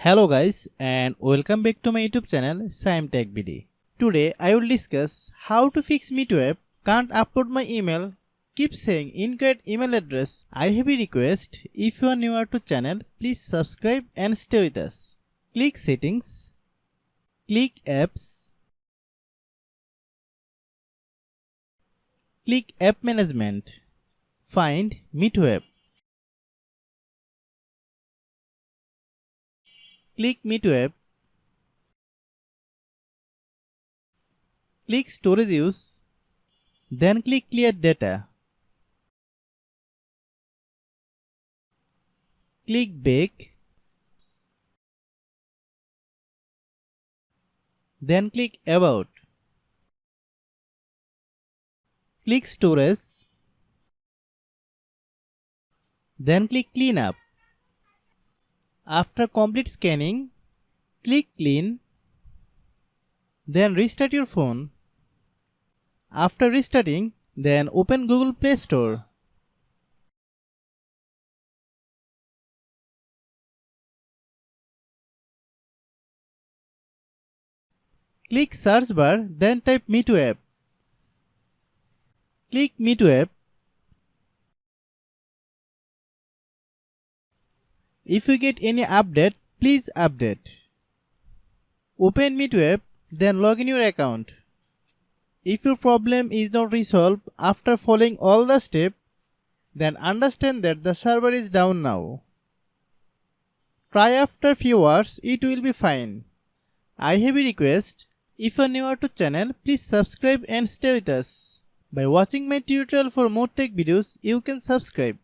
Hello guys and welcome back to my YouTube channel Shaem Tech BD. Today I will discuss how to fix MEETO app can't upload my email, keep saying incorrect email address. I have a request, if you are newer to channel, please subscribe and stay with us. Click settings, click apps, click app management, find MEETO app. Click MEETO app, click storage use, then click clear data. Click back, then click about. Click storage, then click clean up. After complete scanning, click clean, then restart your phone. After restarting, then open Google Play Store. Click search bar, then type MEETO app. Click MEETO app. If you get any update, please update. Open MEETO app, then log in your account. If your problem is not resolved after following all the steps, then understand that the server is down now. Try after few hours, it will be fine. I have a request, if you are newer to channel, please subscribe and stay with us. By watching my tutorial for more tech videos, you can subscribe.